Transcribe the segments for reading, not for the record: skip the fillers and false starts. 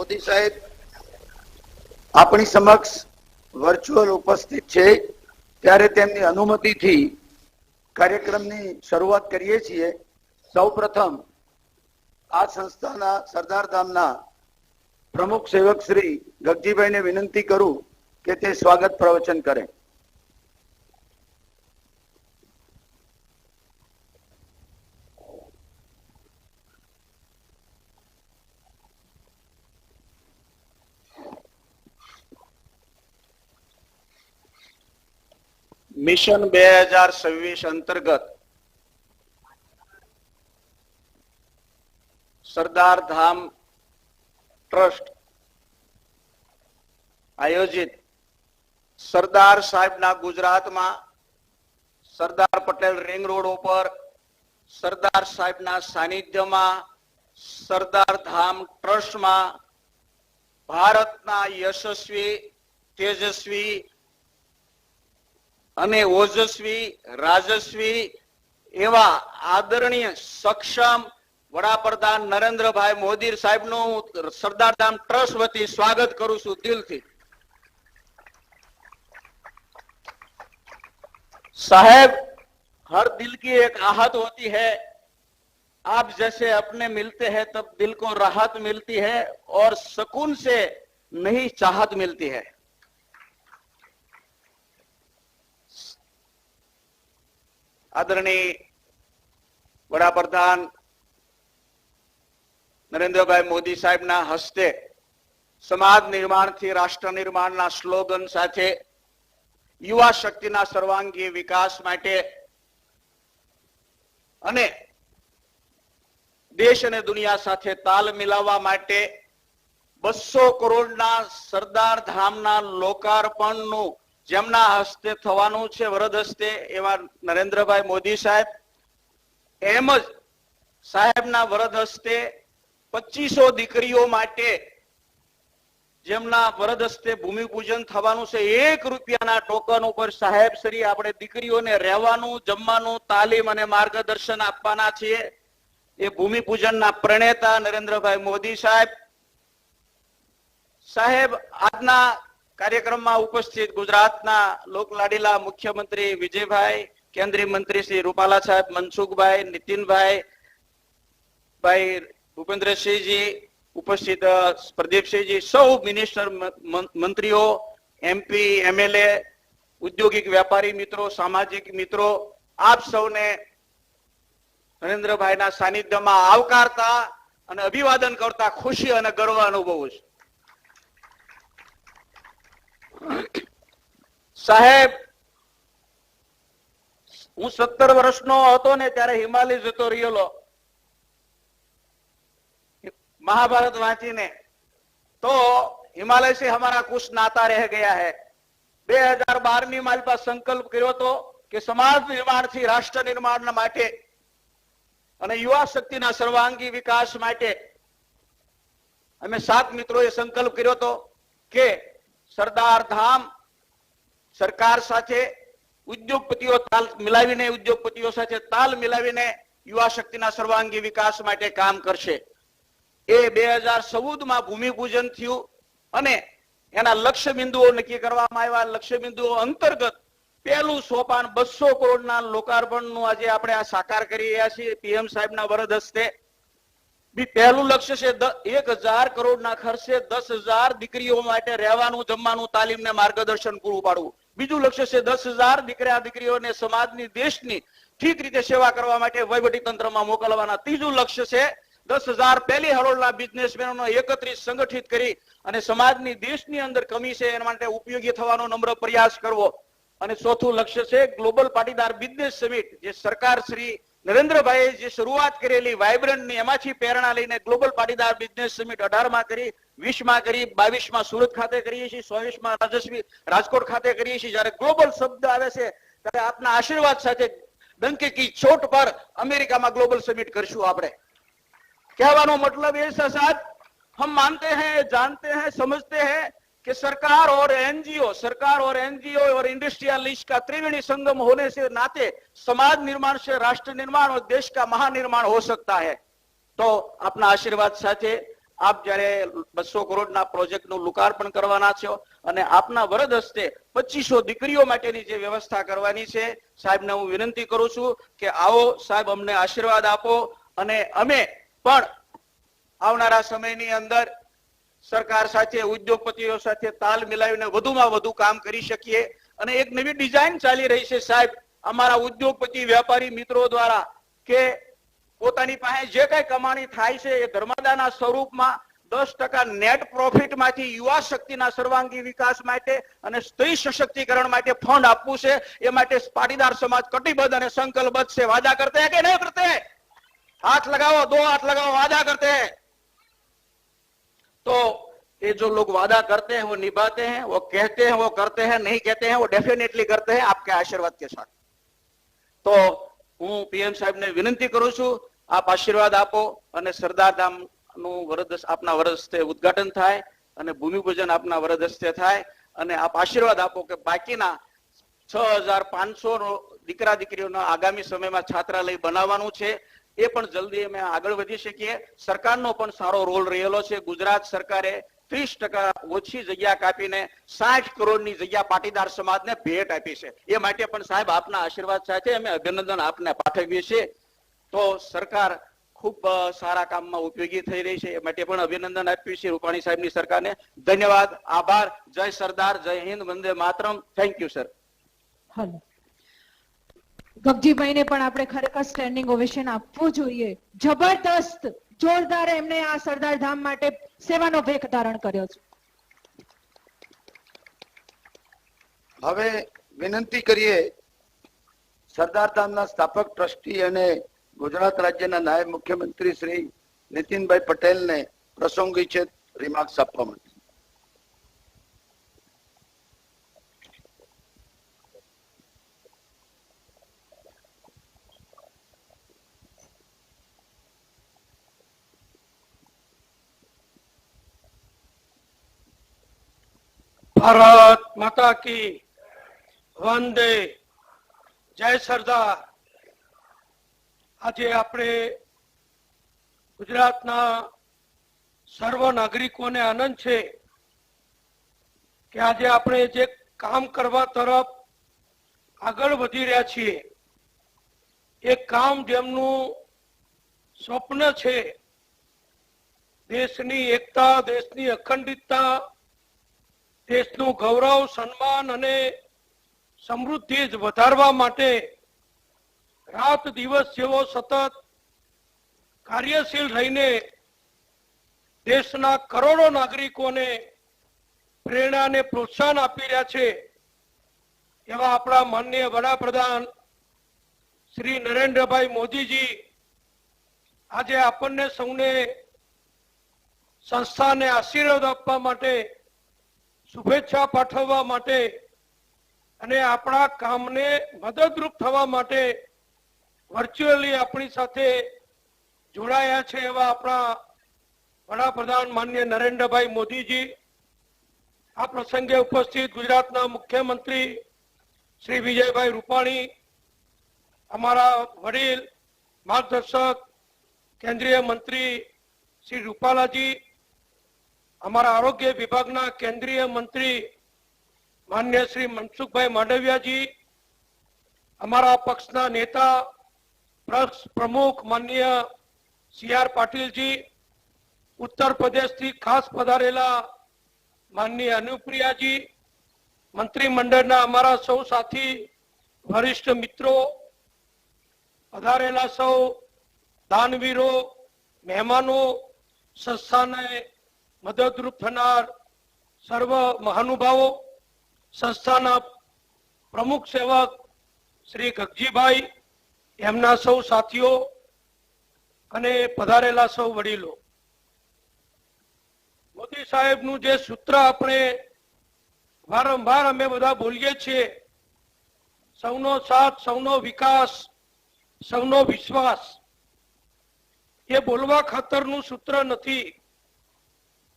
મોદી સાહેબ આપણી સમક્ષ વર્ચ્યુઅલ ઉપસ્થિત છે, ત્યારે તેમની અનુમતિથી કાર્યક્રમની શરૂઆત કરીએ છીએ। સૌપ્રથમ આ સંસ્થાના સરદારધામના પ્રમુખ સેવક શ્રી ગગજીભાઈને વિનંતી કરું કે તે સ્વાગત પ્રવચન કરે। મિશન 2026 અંતર્ગત સરદાર ધામ ટ્રસ્ટ આયોજિત સરદાર સાહેબના ગુજરાતમાં સરદાર પટેલ રિંગ રોડ ઉપર સરદાર સાહેબના સાનિધ્યમાં સરદાર ધામ ટ્રસ્ટમાં ભારતના યશસ્વી, તેજસ્વી અને ઓજસ્વી, રાજસ્વી એવા આદરણીય સક્ષમ વડાપ્રધાન નરેન્દ્રભાઈ મોદી સાહેબનું સરદાર ધામ ટ્રસ્ટ વતી સ્વાગત કરું છું દિલથી। साहेब, हर दिल की एक आहत होती है। आप जैसे अपने मिलते हैं तब दिल को राहत मिलती है और सुकून से नहीं चाहत मिलती है। आदरणीय वडाप्रधान नरेंद्रभाई मोदी साहेबना हस्ते समाज निर्माण थी राष्ट्र निर्माणना स्लोगन साथे युवा शक्तिना सर्वांगी विकास माटे अने देश अने दुनिया साथे ताल मिलाववा माटे 200 करोड़ना सरदार धामना लोकार्पणनु जेमना हस्ते थवानुं छे वरद हस्ते एवा नरेंद्रभाई मोदी साहेब एमज साहेबना वरद हस्ते 2500 दीकरीओ माटे जेमना वरद हस्ते भूमिपूजन थवानुं छे। 1 रूपियाना टोकन उपर साहेब श्री आपणे दीकरीओने रहेवानुं, जमवानुं, तालीम अने मार्गदर्शन आपवाना छीए। ए भूमिपूजनना प्रणेता नरेंद्रभाई मोदी साहेब साहेब आजना कार्यक्रम में उपस्थित गुजरातना लोकलाडीला मुख्यमंत्री विजयभाई, केंद्रीय मंत्री श्री रूपाला साहेब, मनसुखभाई, नितिनभाई, भाई भूपेन्द्रसिंह जी, उपस्थित प्रदीप सिंह जी, सौ मिनिस्टर मंत्रीओ, एमपी, एमएलए, औद्योगिक व्यापारी मित्रों, सामाजिक मित्रों, आप सौने नरेंद्रभाई ना सानिध्य में आवकारता अने अभिवादन करता खुशी अने गर्व अनुभवुं छुं। साहेब, हूँ 17 वर्षनो हतो ने त्यारे हिमालय जतो रह्यो महाभारत वांचीने, तो हिमालय से हमारा कुछ नाता रह गया है। 2012 ની મારી પાસે સંકલ્પ કર્યો હતો કે સમાજ નિર્માણથી રાષ્ટ્ર નિર્માણ માટે અને યુવા શક્તિના સર્વાંગી વિકાસ માટે અમે 7 મિત્રોએ સંકલ્પ કર્યો હતો કે સરદાર ધામ સરકાર સાથે ઉદ્યોગપતિઓ તાલ મિલાવીને ઉદ્યોગપતિઓ સાથે તાલ મિલાવીને યુવા શક્તિના સર્વાંગી વિકાસ માટે કામ કરશે। એ 2014 માં ભૂમિપૂજન થયું અને એના લક્ષ્ય બિંદુઓ નક્કી કરવામાં આવ્યા। લક્ષ્ય બિંદુઓ અંતર્ગત પહેલું સોપાન 200 કરોડના લોકાર્પણનું આજે આપણે આ સાકાર કરી રહ્યા છીએ પીએમ સાહેબના વરદ હસ્તે। પહેલું લક્ષ્ય છે 1000 કરોડના ખર્ચે 10,000 દીકરીઓ માટે રહેવાનું, જમવાનું, તાલીમ ને માર્ગદર્શન પૂરું પાડવું। બીજું લક્ષ્ય છે 10,000 દીકરા દીકરીઓને સમાજની, દેશની ઠીક રીતે સેવા કરવા માટે વહીવટી તંત્રમાં મોકલવાના। ત્રીજું લક્ષ્ય છે 10,000 પહેલી હરોળના બિઝનેસમેનોને એકત્રિત સંગઠિત કરી અને સમાજની, દેશની અંદર કમી છે એના માટે ઉપયોગી થવાનો નમ્ર પ્રયાસ કરવો। અને ચોથું લક્ષ્ય છે ગ્લોબલ પાટીદાર બિઝનેસ સમિટ, જે સરકાર શ્રી નરેન્દ્રભાઈએ જે શરૂઆત કરેલી વાઇબ્રન્ટની એમાંથી પ્રેરણા લઈને ગ્લોબલ પાટીદાર બિઝનેસ સમિટ 18 માં કરી, 20 માં કરી, 22 માં સુરત ખાતે કરીએ છીએ, 24 માં રાજકોટ ખાતે કરીએ છીએ। જ્યારે ગ્લોબલ શબ્દ આવે છે ત્યારે આપના આશીર્વાદ સાથે ડંકે की चोट पर अमेरिका में ग्लोबल समिट करशुं आपणे। कहवानो मतलब ये साथ हम मानते हैं, जानते हैं, समझते हैं कि सरकार और एनजीओ और इंडस्ट्रियलिस्ट का त्रिवेणी संगम होने से नाते समाज निर्माण से राष्ट्र निर्माण और देश का महानिर्माण हो सकता है। तो अपना आशीर्वाद साथे આપ જ્યારે 200 કરોડના પ્રોજેક્ટનું લોકાર્પણ કરવાના છો અને આપના વરદ હસ્તે 2500 દીકરીઓ માટેની જે વ્યવસ્થા કરવાની છે, સાહેબને હું વિનંતી કરું છું કે આવો સાહેબ, અમને આશીર્વાદ આપો અને અમે પણ આવનારા સમયની અંદર સરકાર સાથે, ઉદ્યોગપતિઓ સાથે તાલ મિલાવીને વધુમાં વધુ કામ કરી શકીએ. અને એક નવી ડિઝાઇન ચાલી રહી છે સાહેબ અમારા ઉદ્યોગપતિ વેપારી મિત્રો દ્વારા કે પોતાની પાસે જે કઈ કમાણી થાય છે એ ધર્મદાના સ્વરૂપમાં 10% નેટ પ્રોફિટમાંથી યુવા શક્તિના સર્વાંગી વિકાસ માટે અને સ્ત્રી સશક્તિકરણ માટે ફંડ આપવું છે. એ માટે પાટીદાર સમાજ કટિબદ્ધ અને સંકલ્પબદ્ધ છે. વાદા કરતે हैं कि नहीं करते? हाथ लगाओ, 2 हाथ लगाओ, वादा करते हैं. तो ये जो लोग वादा करते हैं वो निभाते हैं, वो कहते हैं वो करते हैं, नहीं कहते हैं वो डेफिनेटली करते हैं आपके आशीर्वाद के साथ. तो હું પીએમ સાહેબને વિનંતી કરું છું, આપ આશીર્વાદ આપો અને સરદાર ધામનું વરદ આપના વરદ હસ્તે ઉદ્ઘાટન થાય અને ભૂમિપૂજન આપના વરદ હસ્તે થાય અને આપ આશીર્વાદ આપો કે બાકીના 6500 દીકરા દીકરીઓના આગામી સમયમાં છાત્રાલય બનાવવાનું છે. એ પણ જલ્દી અમે આગળ વધી શકીએ. સરકારનો પણ સારો રોલ રહેલો છે. ગુજરાત સરકારે 30% ઓછી જગ્યા કાપીને 60 કરોડની જગ્યા પાટીદાર સમાજને ભેટ આપી છે. એ માટે પણ સાહેબ આપના આશીર્વાદ સાથે અમે અભિનંદન આપને પાઠવીએ છીએ. તો સરકાર ખૂબ સારા કામમાં ઉપયોગી થઈ રહી છે. એ માટે પણ અભિનંદન આપ્યું છે રૂપાણી સાહેબની સરકારને. ધન્યવાદ, આભાર. જય સરદાર, જય Hind, Vande Mataram. Thank you sir. હાલો, ગગજીભાઈને પણ આપણે ખરેખર સ્ટેન્ડિંગ ઓવેશન આપવું જોઈએ. જબરદસ્ત, જોરદાર એમને આ સરદાર ધામ માટે સેવાનો ભેખ ધારણ કર્યો છે. હવે વિનંતી કરીએ સરદાર ધામના સ્થાપક ટ્રસ્ટી અને ગુજરાત રાજ્યના નાયબ મુખ્યમંત્રી શ્રી નીતિનભાઈ પટેલને પ્રસંગોચિત રિમાર્ક્સ આપવા માટે. भारत माता की वंदे, जय सरदार. આજે આપણે ગુજરાતના સર્વ નાગરિકોને આનંદ છે કે આજે આપણે જે કામ કરવા તરફ આગળ વધી રહ્યા છીએ એ કામ જેમનું સ્વપ્ન છે, દેશની એકતા, દેશની અખંડિતતા, દેશનું ગૌરવ, સન્માન અને સમૃદ્ધિ વધારવા માટે રાત દિવસ જેવો સતત કાર્યશીલ રહીને દેશના કરોડો નાગરિકોને પ્રેરણા અને પ્રોત્સાહન આપી રહ્યા છે એવા આપણા માનનીય વડાપ્રધાન શ્રી નરેન્દ્રભાઈ મોદીજી આજે આપણને સૌને સંસ્થાને આશીર્વાદ આપવા માટે, શુભેચ્છા પાઠવવા માટે અને આપણા કામને મદદરૂપ થવા માટે વર્ચ્યુઅલી આપણી સાથે જોડાયા છે એવા આપણા વડાપ્રધાન માનનીય નરેન્દ્રભાઈ મોદીજી. આ પ્રસંગે ઉપસ્થિત ગુજરાતના મુખ્યમંત્રી શ્રી વિજયભાઈ રૂપાણી, અમારા વડીલ માર્ગદર્શક કેન્દ્રીય મંત્રી શ્રી રૂપાલાજી, અમારા આરોગ્ય વિભાગના કેન્દ્રીય મંત્રી માન્ય શ્રી મનસુખભાઈ માંડવિયાજી, અમારા પક્ષના नेता प्रमुख माननीय CR पाटीलजी, उत्तर प्रदेश थी खास पधारेला माननीय अनुप्रियाजी, मंत्रीमंडळना अमारा सौ साथी वरिष्ठ मित्रों, पधारेला सौ दानवीरों, मेहमानों, संस्थाने मददरूप थनार सर्व महानुभावों, संस्थाना प्रमुख सेवक श्री गगजीभाई, एमना सौ साथीओ अने पधारेला सौ वडीलो. मोदी साहेबनु जे सूत्र आपणे वारंवार अमे बधा बोलीए छीए, सौनो साथ, सौनो विकास, सौनो विश्वास, ये बोलवा खातरनु सूत्र नथी,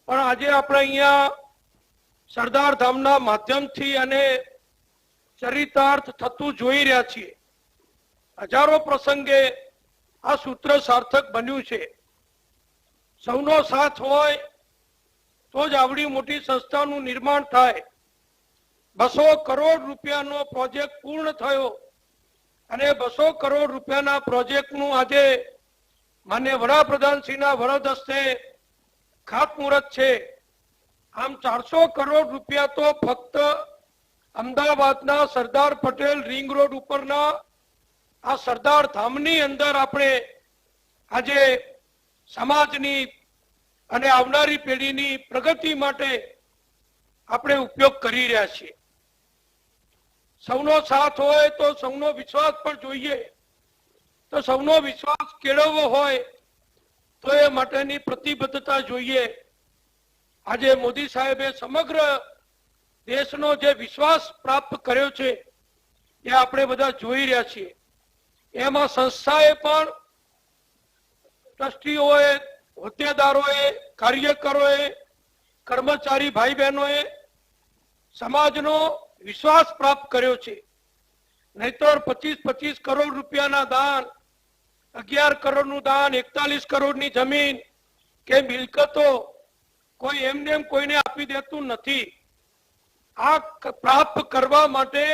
पण आजे आपणे अहींया सरदार धामना माध्यमथी अने चरितार्थ थतुं जोई रह्या छीए. हजारों प्रसंगे आ सूत्र सार्थक बन्यु छे. સૌનો સાથ હોય તો જ આવડી મોટી સંસ્થાનું નિર્માણ થાય. 200 કરોડ રૂપિયાનો પ્રોજેક્ટ પૂર્ણ થયો અને 200 કરોડ રૂપિયાના પ્રોજેક્ટનું આજે માનનીય વડાપ્રધાનશ્રીના વરદ હસ્તે ખાતમુહૂર્ત છે. આમ 400 કરોડ રૂપિયા તો ફક્ત અમદાવાદના સરદાર પટેલ રિંગ રોડ ઉપરના આ સરદાર ધામની અંદર આપણે આજે સમાજની અને આવનારી પેઢીની પ્રગતિ માટે આપણે ઉપયોગ કરી રહ્યા છીએ. સૌનો સાથ હોય તો સૌનો વિશ્વાસ પણ જોઈએ. તો સૌનો વિશ્વાસ કેળવવો હોય તો એ માટેની પ્રતિબદ્ધતા જોઈએ. આજે મોદી સાહેબે સમગ્ર દેશનો જે વિશ્વાસ પ્રાપ્ત કર્યો છે એ આપણે બધા જોઈ રહ્યા છીએ. એમાં સંસ્થાએ પણ, ટ્રસ્ટીઓએ, હોદ્દેદારોએ, કાર્યકરોએ, કર્મચારી ભાઈ બહેનોએ સમાજનો વિશ્વાસ પ્રાપ્ત કર્યો છે. નહીતર 25 કરોડ રૂપિયાના દાન, 11 કરોડનું દાન, 41 કરોડની જમીન કે મિલકતો કોઈ એમને એમ કોઈને આપી દેતું નથી. આ પ્રાપ્ત કરવા માટે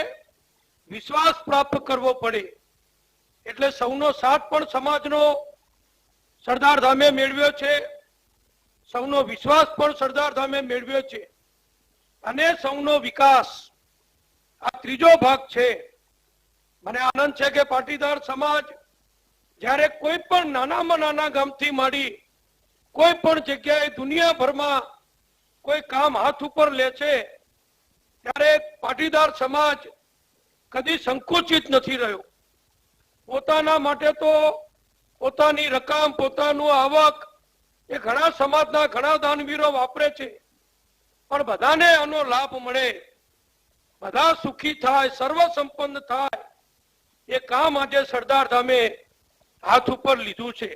વિશ્વાસ પ્રાપ્ત કરવો પડે. એટલે સૌનો સાથ પણ સમાજનો સરદાર ધામે મેળવ્યો છે, સૌનો વિશ્વાસ પણ સરદાર ધામે મેળવ્યો છે અને સૌનો વિકાસ આ ત્રીજો ભાગ છે. મને આનંદ છે કે પાટીદાર સમાજ જ્યારે કોઈ પણ નાનામાં નાના ગામથી માંડી કોઈ પણ જગ્યાએ દુનિયાભરમાં કોઈ કામ હાથ ઉપર લે છે ત્યારે પાટીદાર સમાજ કદી સંકુચિત નથી રહ્યો. પોતાના માટે તો પોતાની રકમ, પોતાનું આવક એ ઘણા સમાજના ઘણા દાનવીરો વાપરે છે, પણ બધાને આનો લાભ મળે, બધા સુખી થાય, સર્વ સંપન્ન થાય એ કામ આજે સરદાર ધામે હાથ ઉપર લીધું છે.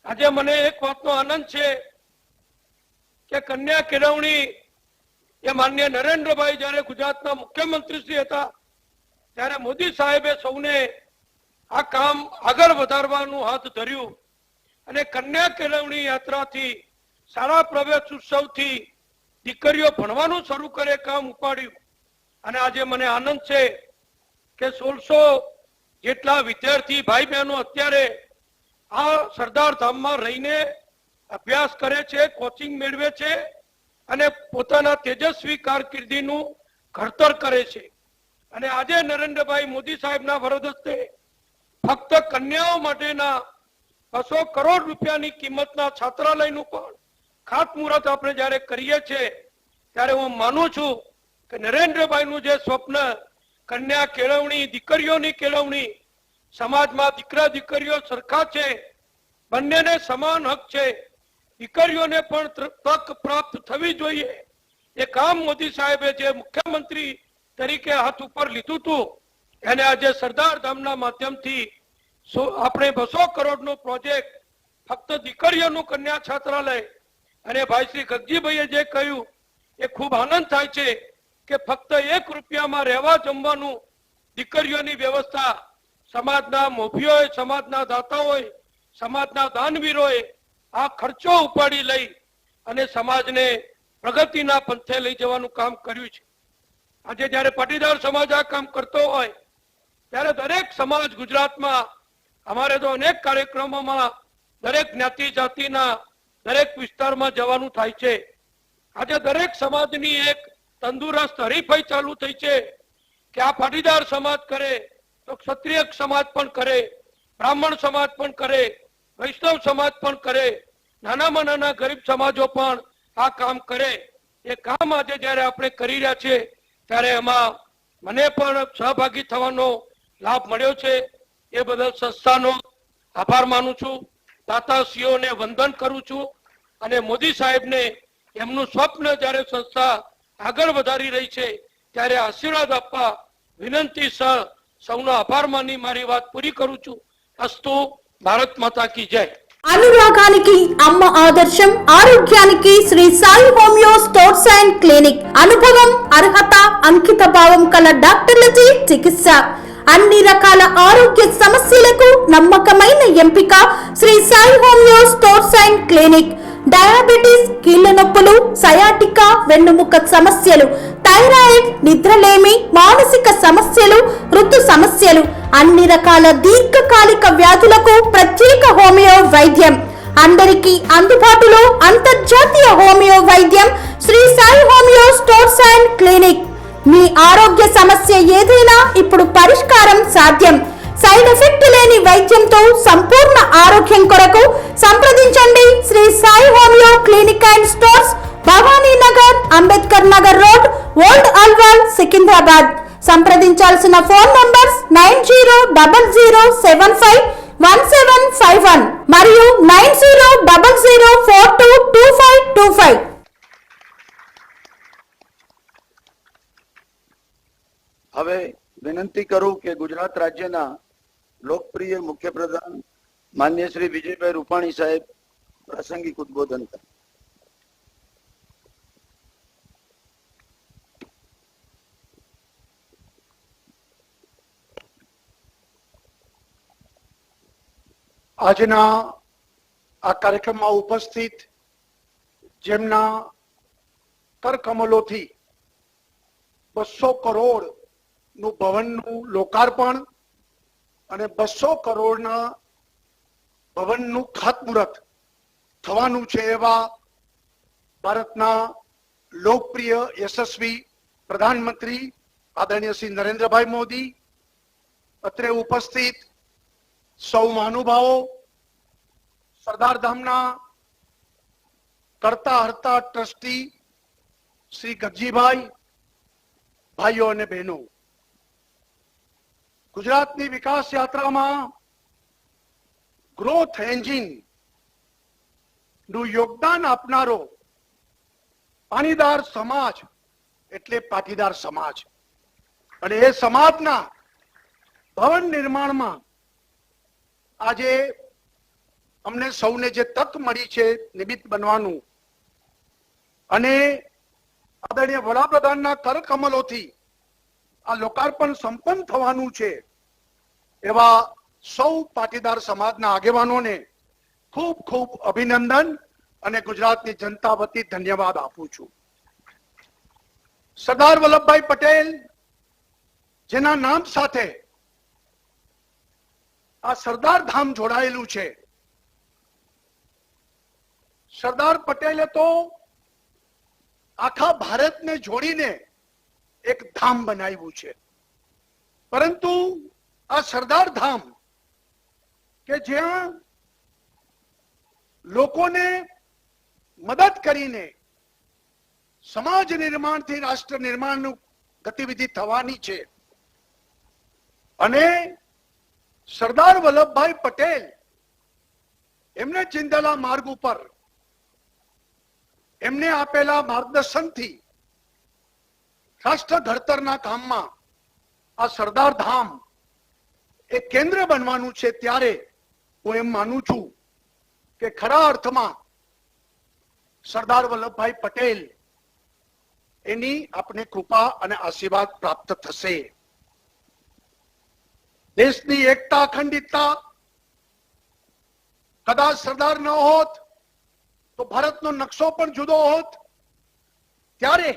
આજે મને એક વાતનો આનંદ છે કે કન્યા કેળવણી એ માનનીય નરેન્દ્રભાઈ જયારે ગુજરાતના મુખ્યમંત્રી શ્રી હતા ત્યારે મોદી સાહેબે સૌને આ કામ આગળ વધારવાનું હાથ ધર્યું અને કન્યા કેળવણી યાત્રાથી, શાળા પ્રવેશ ઉત્સવથી દીકરીઓ ભણવાનું શરૂ કરે કામ ઉપાડ્યું. અને આજે મને આનંદ છે કે 1600 જેટલા વિદ્યાર્થી ભાઈ બહેનો અત્યારે આ સરદાર ધામમાં રહીને અભ્યાસ કરે છે, કોચિંગ મેળવે છે અને પોતાના તેજસ્વી કારકિર્દીનું ઘડતર કરે છે. અને આજે નરેન્દ્રભાઈ મોદી સાહેબના વરદ હસ્તે ફક્ત કન્યાઓ માટેના 200 કરોડ રૂપિયાની કિંમતના છાત્રાલયનું પણ ખાતમુહૂર્ત આપણે જયારે કરીએ છીએ ત્યારે હું માનું છું કે નરેન્દ્રભાઈનું જે સ્વપ્ન કન્યા કેળવણી, દીકરીઓની કેળવણી, સમાજમાં દીકરા દીકરીઓ સરખા છે, બંનેને સમાન હક છે, દીકરીઓને પણ તક પ્રાપ્ત થવી જોઈએ એ કામ મોદી સાહેબે જે મુખ્યમંત્રી તરીકે હાથ ઉપર લીધું હતું એને આજે સરદાર ધામના માધ્યમથી આપણે 200 કરોડનો પ્રોજેક્ટ ફક્ત દીકરીઓનું કન્યા છાત્રાલય અને ભાઈ શ્રી ગગજીભાઈએ જે કહ્યું એ ખૂબ આનંદ થાય છે કે ફક્ત 1 રૂપિયામાં રહેવા જમવાનું દીકરીઓની વ્યવસ્થા સમાજના મોભીઓએ, સમાજના દાતાઓએ, સમાજના દાનવીરોએ આ ખર્ચો ઉપાડી લઈ અને સમાજને પ્રગતિના પંથે લઈ જવાનું કામ કર્યું છે. આજે જયારે પાટીદાર સમાજ આ કામ કરતો હોય ત્યારે દરેક સમાજ ગુજરાતમાં, અમારે તો અનેક કાર્યક્રમોમાં દરેક જ્ઞાતિ જાતિના દરેક વિસ્તારમાં જવાનું થાય છે. આજે દરેક સમાજની એક તંદુરસ્ત હરીફાઈ ચાલુ થઈ છે કે આ પાટીદાર સમાજ કરે તો ક્ષત્રિય સમાજ પણ કરે, બ્રાહ્મણ સમાજ પણ કરે, વૈષ્ણવ સમાજ પણ કરે, નાનામાં નાના ગરીબ સમાજો પણ આ કામ કરે. એ કામ આજે જયારે આપણે કરી રહ્યા છીએ ત્યારે એમાં મને પણ સહભાગી થવાનો લાભ મળ્યો છે. એ બદલ સંસ્થાનો આભાર માનું છું, દાતાશ્રીઓને વંદન કરું છું અને મોદી સાહેબને એમનું સ્વપ્ન જયારે સંસ્થા આગળ વધારી રહી છે ત્યારે આશીર્વાદ આપવા વિનંતી સૌનો આભાર માની મારી વાત પૂરી કરું છું. અસ્તુ. భారత్ మాతా కీ జై. అనురాగానికి అమ్మ ఆదర్శం, ఆరోగ్యానికి Sri Sai homeo stores and clinic. అనుభవం, అర్హత, అంకిత భావం కల డాక్టర్లచే చికిత్స. అన్ని రకాల ఆరోగ్య సమస్యలకు నమ్మకమైన ఎంపిక Sri Sai homeo stores and clinic. Diabetes, కీళ్ల నొప్పులు, సయాటికా, వెన్నుముక సమస్యలు, థైరాయిడ్, నిద్రలేమి, మానసిక సమస్యలు, ఋతు సమస్యలు, అన్ని రకాల దీర్ఘకాలిక వ్యాధులకు ప్రత్యేక హోమియో వైద్యం. అందరికీ అందుబాటులో అంతర్జాతీయ హోమియో వైద్యం Shri Sai homeo stores and clinic. మీ ఆరోగ్య సమస్య ఏదైనా ఇప్పుడు పరిష్కారం సాధ్యం. సైడ్ ఎఫెక్ట్ లేని వైద్యంతో సంపూర్ణ ఆరోగ్యం కొరకు సంప్రదించండి Shri Sai homeo clinic and stores, Bhavani Nagar, Ambedkar Nagar road, old Alwal, Secunderabad. సంప్రదించాల్సిన ఫోన్ నంబర్స్ 9000751751 మరియు 9000422525. હવે વિનંતી કરું કે ગુજરાત રાજ્યના લોકપ્રિય મુખ્યપ્રધાન માન્ય શ્રી વિજયભાઈ રૂપાણી સાહેબ પ્રાસંગિક ઉદ્બોધન કરે. આજના આ કાર્યક્રમમાં ઉપસ્થિત જેમના કરકમલોથી 200 કરોડ નું ભવનનું લોકાર્પણ અને 200 કરોડના ભવનનું ખાતમુહૂર્ત થવાનું છે એવા ભારતના લોકપ્રિય યશસ્વી પ્રધાનમંત્રી આદરણીય શ્રી નરેન્દ્રભાઈ મોદી, અત્રે ઉપસ્થિત સૌ મહાનુભાવો, સરદાર ધામના કરતા હરતા ટ્રસ્ટી શ્રી ગગજીભાઈ, ભાઈઓ અને બહેનો, ગુજરાતની વિકાસ યાત્રામાં ગ્રોથ એન્જિન નું યોગદાન આપનારો પાણીદાર સમાજ એટલે પાટીદાર સમાજ અને એ સમાજના ભવન નિર્માણમાં આજે અમને સૌને જે તક મળી છે નિમિત્ત બનવાનું અને આદરણીય વડાપ્રધાનના કરકમલોથી આ લોકાર્પણ સંપન્ન થવાનું છે એવા સૌ પાટીદાર સમાજના આગેવાનોને ખૂબ ખૂબ અભિનંદન અને ગુજરાતની જનતા વતી ધન્યવાદ આપું છું. સરદાર વલ્લભભાઈ પટેલ જેના નામ સાથે આ સરદાર ધામ જોડાયેલું છે, સરદાર પટેલે તો આખા ભારતને જોડીને એક ધામ બનાવ્યું છે. પરંતુ આ સરદાર ધામ કે જ્યાં લોકોને મદદ કરીને સમાજ નિર્માણથી રાષ્ટ્ર નિર્માણનું ગતિવિધિ થવાની છે અને સરદાર વલ્લભભાઈ પટેલ એમને ચિંતેલા માર્ગ ઉપર એમને આપેલા માર્ગદર્શનથી રાષ્ટ્ર ઘડતરના કામમાં આ સરદાર ધામ એક કેન્દ્ર બનવાનું છે. ત્યારે હું એમ માનું છું કે ખરા અર્થમાં સરદાર વલ્લભભાઈ પટેલ એની આપણે કૃપા અને આશીર્વાદ પ્રાપ્ત થશે. દેશની એકતા અખંડિતતા કદાચ સરદાર ન હોત તો ભારતનો નકશો પણ જુદો હોત. ત્યારે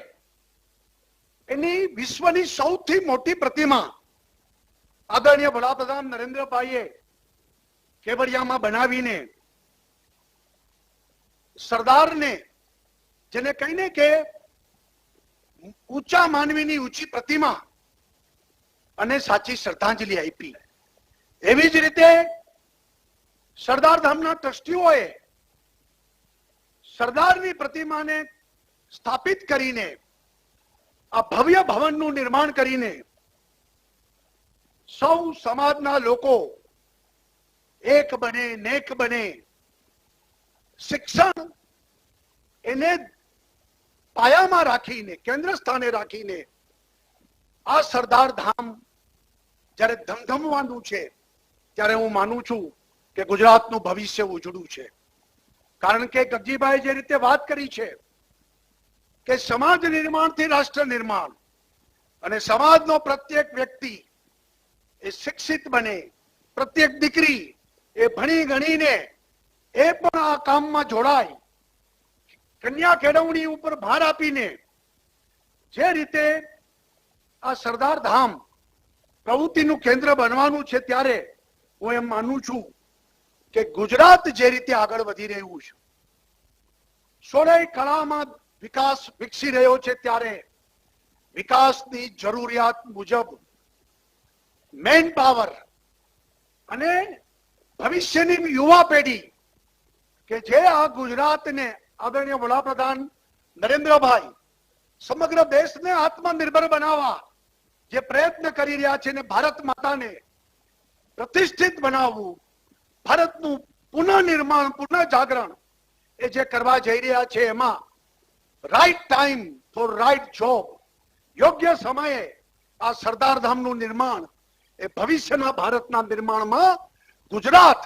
એની વિશ્વની સૌથી મોટી પ્રતિમા આદરણીય વડાપ્રધાન નરેન્દ્રભાઈએ કેવડિયામાં બનાવીને સરદારને, જેને કહીને કે ઊંચા માનવીની ઊંચી પ્રતિમા અને સાચી શ્રદ્ધાંજલિ આપી. એવી જ રીતે સરદાર ધામના ટ્રસ્ટીઓએ સરદારની પ્રતિમાને સ્થાપિત કરીને આ ભવ્ય ભવનનું નિર્માણ કરીને સૌ સમાજના લોકો એક બને, નેક બને, શિક્ષણ એને પાયામાં રાખીને, કેન્દ્ર સ્થાને રાખીને આ સરદાર ધામ જ્યારે ધમધમવાનું છે ત્યારે હું માનું છું કે ગુજરાતનું ભવિષ્ય ઉજળું છે. કારણ કે ગગજીભાઈ જે રીતે વાત કરી છે કે સમાજ નિર્માણથી રાષ્ટ્ર નિર્માણ અને સમાજનો પ્રત્યેક વ્યક્તિ એ શિક્ષિત બને, પ્રત્યેક દીકરી એ ભણી ગણીને એ પણ આ કામમાં જોડાય, કન્યા કેળવણી ઉપર ભાર આપીને જે રીતે આ સરદાર ધામ પ્રવૃત્તિનું કેન્દ્ર બનવાનું છે, ત્યારે હું એમ માનું છું કે ગુજરાત જે રીતે આગળ વધી રહ્યું છે, 16 કળામાં વિકાસ વિકસી રહ્યો છે, ત્યારે વિકાસની જરૂરિયાત મુજબ મેન પાવર અને ભવિષ્યની યુવા પેઢી કે જે આ ગુજરાતને આદરણીય વડાપ્રધાન નરેન્દ્રભાઈ સમગ્ર દેશને આત્મનિર્ભર બનાવવા જે પ્રયત્ન કરી રહ્યા છે, ને ભારત માતાને પ્રતિષ્ઠિત બનાવવું, ભારતનું પુનઃનિર્માણ, પુનઃજાગરણ એ જે કરવા જઈ રહ્યા છે, એમાં right time for right job, યોગ્ય સમયે આ સરદાર ધામનું નિર્માણ એ ભવિષ્યના ભારતના નિર્માણમાં ગુજરાત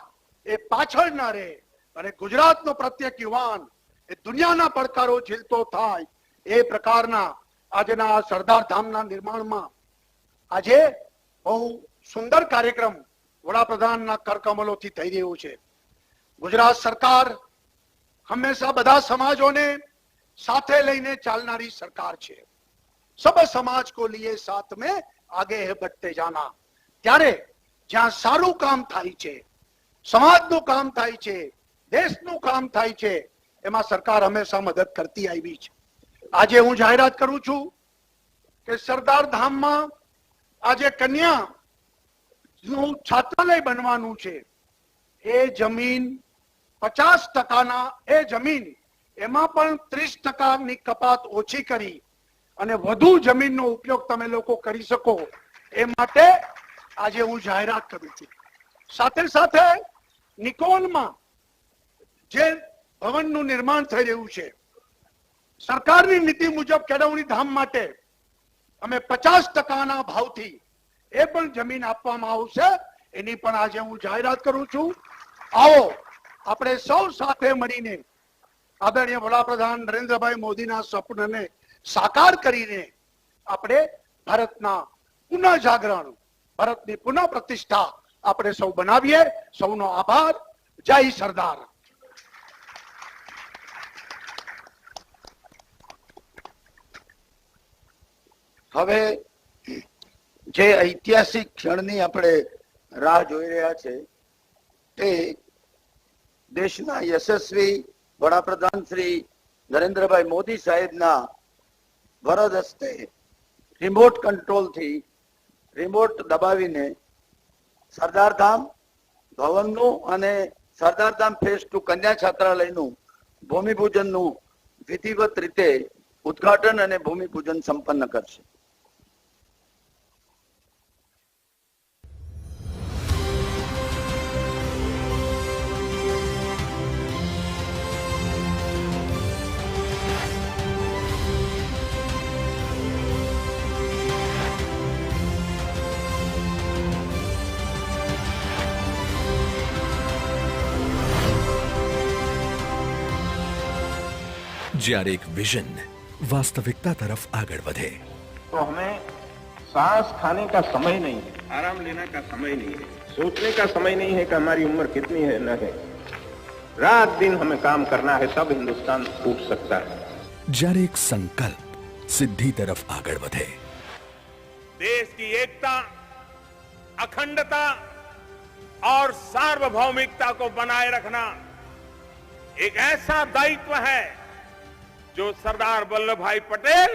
એ પાછળ ના રહે અને ગુજરાતનો પ્રત્યેક યુવાન એ દુનિયાના પડકારો ઝીલતો થાય, એ પ્રકારના આજના આ સરદાર ધામના નિર્માણમાં આજે બહુ સુંદર કાર્યક્રમ વડાપ્રધાનના કરકમલોથી થઈ રહ્યો છે. ગુજરાત સરકાર હંમેશા બધા સમાજોને સાથે લઈને ચાલનારી સરકાર છે. સબ સમાજ કો લીએ સાથ में आगे है बढ़ते जाना. ત્યારે જ્યાં સારું કામ થાય છે, સમાજનું કામ થાય છે, દેશનું કામ થાય છે, એમાં સરકાર હંમેશા મદદ કરતી આવી છે. આજે હું જાહેરાત કરું છું કે સરદાર ધામમાં આજે કન્યા નું છાત્રાલય બનવાનું છે. એ જમીન 50%ના એ જમીન એમાં પણ 30%ની કપાત ઓછી કરી અને વધુ જમીનનો ઉપયોગ તમે લોકો કરી શકો એ માટે આજે હું જાહેરાત કરું છું. સાથે સાથે નિકોલમાં જે ભવનનું નિર્માણ થઈ રહ્યું છે, સરકારની નીતિ મુજબ કેળવણી ધામ માટે અમે 50%ના ભાવથી એ પણ જમીન આપવામાં આવશે. એની પણ આજે હું જાહેરાત કરું છું. આવો આપણે સૌ સાથે મળીને આદરણીય વડાપ્રધાન નરેન્દ્રભાઈ મોદીના સ્વપ્નને સાકાર કરીને આપણે ભારતના પુનઃ જાગરણ, ભારતની પુનઃ પ્રતિષ્ઠા આપણે સૌ બનાવીએ. સૌનો આભાર. જય સરદાર. હવે જે ઐતિહાસિક ક્ષણની આપણે રાહ જોઈ રહ્યા છે, તે દેશના યશસ્વી વડાપ્રધાન શ્રી નરેન્દ્રભાઈ મોદી સાહેબના વરદ હસ્તે રિમોટ કંટ્રોલથી રિમોટ દબાવીને સરદાર ધામ ભવનનું અને સરદાર ધામ ફેઝ 2 કન્યા છાત્રાલયનું ભૂમિપૂજનનું વિધિવત રીતે ઉદ્ઘાટન અને ભૂમિપૂજન સંપન્ન કરશે. જ્યારે એક વિઝન वास्तविकता तरफ आगे बढ़े तो हमें सांस खाने का समय नहीं है, आराम लेने का समय नहीं है, सोचने का समय नहीं है कि हमारी उम्र कितनी है न है. रात दिन हमें काम करना है, तब हिंदुस्तान उठ सकता है. જ્યારે એક સંકલ્પ સિદ્ધિ તરફ આગળ વધે, देश की एकता, अखंडता और सार्वभौमिकता को बनाए रखना एक ऐसा दायित्व है जो सरदार वल्लभ भाई पटेल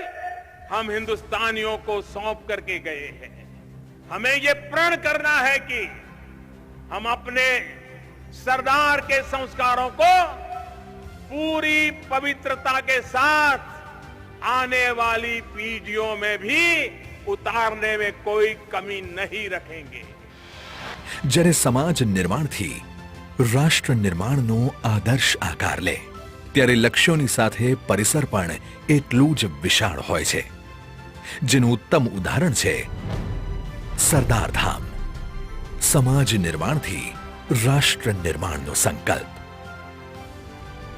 हम हिंदुस्तानियों को सौंप करके गए हैं. हमें ये प्रण करना है कि हम अपने सरदार के संस्कारों को पूरी पवित्रता के साथ आने वाली पीढ़ियों में भी उतारने में कोई कमी नहीं रखेंगे. જ્યારે સમાજ નિર્માણથી રાષ્ટ્ર નિર્માણનો આદર્શ આકાર લે, ત્યારે લક્ષ્યોની સાથે પરિસર પણ એટલું જ વિશાળ હોય છે, જેનું ઉત્તમ ઉદાહરણ છે સરદાર ધામ. સમાજ નિર્માણથી રાષ્ટ્ર નિર્માણનો સંકલ્પ.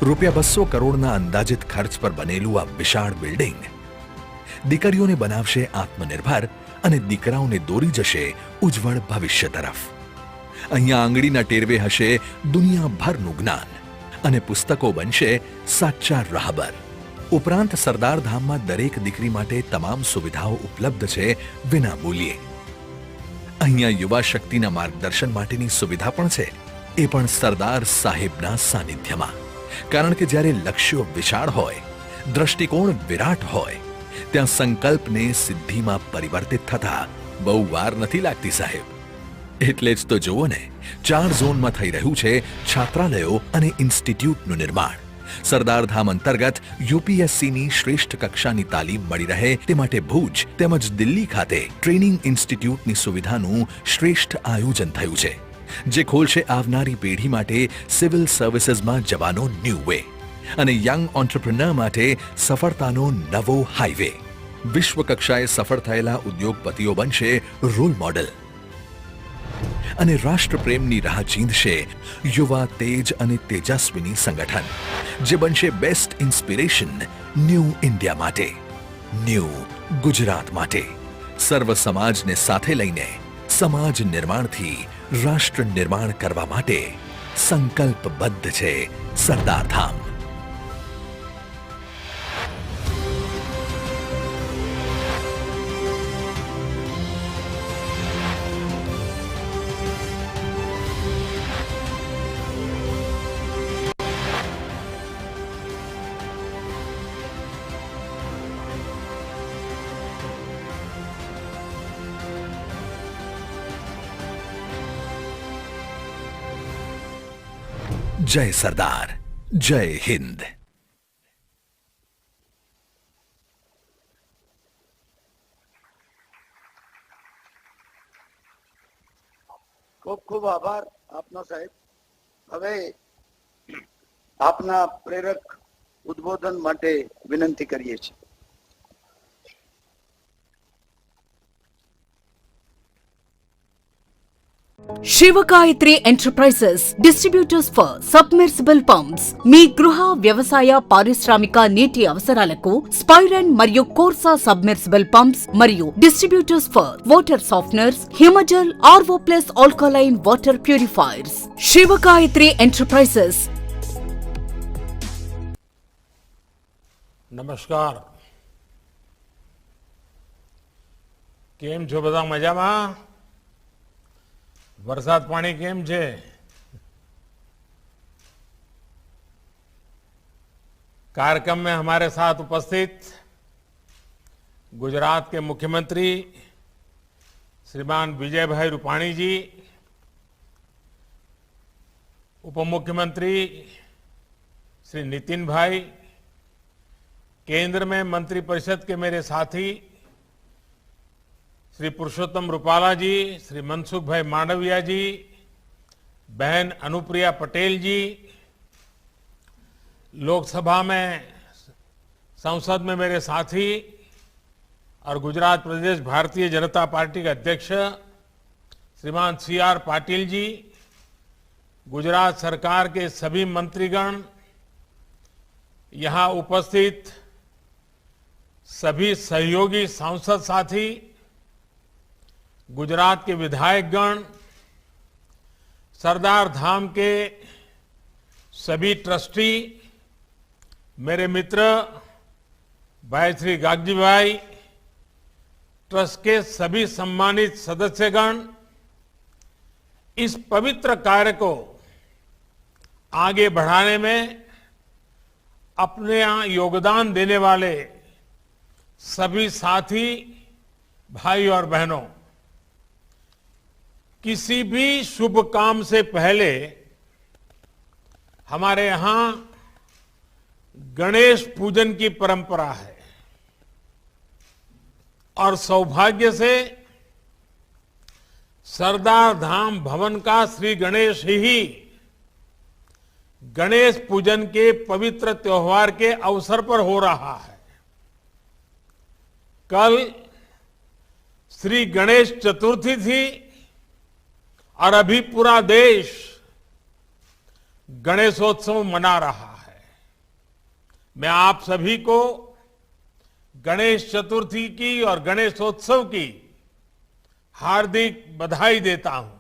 રૂપિયા 200 કરોડના અંદાજિત ખર્ચ પર બનેલું આ વિશાળ બિલ્ડિંગ દીકરીઓને બનાવશે આત્મનિર્ભર અને દીકરાઓને દોરી જશે ઉજ્જવળ ભવિષ્ય તરફ. અહીંયા આંગળીના ટેરવે હશે દુનિયાભરનું જ્ઞાન અને પુસ્તકો બનશે સાચા રાહબર. ઉપરાંત સરદાર ધામમાં દરેક દીકરી માટે તમામ સુવિધાઓ ઉપલબ્ધ છે વિના મૂલ્યે. અહીંયા યુવા શક્તિના માર્ગદર્શન માટેની સુવિધા પણ છે, એ પણ સરદાર સાહેબના સાનિધ્યમાં. કારણ કે જ્યારે લક્ષ્યો વિશાળ હોય, દ્રષ્ટિકોણ વિરાટ હોય, ત્યાં સંકલ્પને સિદ્ધિમાં પરિવર્તિત થતા બહુ વાર નથી લાગતી સાહેબ. એટલે જ તો જુઓ ને, 4 ઝોનમાં થઈ રહ્યું છે છાત્રાલયો અને ઇન્સ્ટિટ્યૂટનું નિર્માણ. સરદાર ધામ અંતર્ગત યુપીએસસીની શ્રેષ્ઠ કક્ષાની તાલીમ મળી રહે તે માટે ભુજ તેમજ દિલ્હી ખાતે ટ્રેનિંગ ઇન્સ્ટિટ્યૂટની સુવિધાનું શ્રેષ્ઠ આયોજન થયું છે, જે ખોલશે આવનારી પેઢી માટે સિવિલ સર્વિસીસમાં જવાનો ન્યૂ વે અને યંગ ઓન્ટરપ્રિનર માટે સફળતાનો નવો હાઈવે. વિશ્વ કક્ષાએ સફળ થયેલા ઉદ્યોગપતિઓ બનશે રોલ મોડેલ અને રાષ્ટ્રપ્રેમની રાહ ચીંધશે યુવા તેજ અને તેજસ્વીની સંગઠન, જે બનશે બેસ્ટ ઇન્સ્પિરેશન ન્યૂ ઇન્ડિયા માટે, ન્યૂ ગુજરાત માટે. સર્વ સમાજને સાથે લઈને સમાજ નિર્માણથી રાષ્ટ્ર નિર્માણ કરવા માટે સંકલ્પબદ્ધ છે સરદાર ધામ. जय सरदार, जय हिंद. ખૂબ ખૂબ આભાર આપનો સાહેબ. હવે આપના પ્રેરક ઉદ્બોધન માટે વિનંતી કરીએ છીએ. Shivagayatri enterprises distributors for submersible pumps మీ గృహ వ్యవసాయ పారిశ్రామిక నీటి అవసరాలకు స్పైరన్ మరియు కోర్సా సబ్మెర్సిబుల్ పంప్స్ మరియు distributors for water softeners, Himajal, RO plus alkaline water purifiers. Shivagayatri enterprises. નમસ્કાર. કેમ છો બધા? મજામાં? વરસાદ પાણી કેમ છે? कार्यक्रम में हमारे साथ उपस्थित गुजरात के मुख्यमंत्री श्रीमान विजय भाई रूपाणी जी, उप मुख्यमंत्री श्री नितिन भाई, केंद्र में मंत्रिपरिषद के मेरे साथी श्री पुरुषोत्तम रूपाला जी, श्री मनसुख भाई मांडविया जी, बहन अनुप्रिया पटेल जी, लोकसभा में संसद में मेरे साथी और गुजरात प्रदेश भारतीय जनता पार्टी के अध्यक्ष श्रीमान CR पाटिल जी, गुजरात सरकार के सभी मंत्रीगण, यहाँ उपस्थित सभी सहयोगी सांसद साथी, गुजरात के विधायकगण, सरदार धाम के सभी ट्रस्टी, मेरे मित्र भाई श्री गागजी भाई, ट्रस्ट के सभी सम्मानित सदस्यगण, इस पवित्र कार्य को आगे बढ़ाने में अपने यहाँ योगदान देने वाले सभी साथी भाई और बहनों, किसी भी शुभ काम से पहले हमारे यहाँ गणेश पूजन की परंपरा है और सौभाग्य से सरदार धाम भवन का श्री गणेश ही गणेश पूजन के पवित्र त्योहार के अवसर पर हो रहा है। कल श्री गणेश चतुर्थी थी और अभी पूरा देश गणेशोत्सव मना रहा है। मैं आप सभी को गणेश चतुर्थी की और गणेशोत्सव की हार्दिक बधाई देता हूं।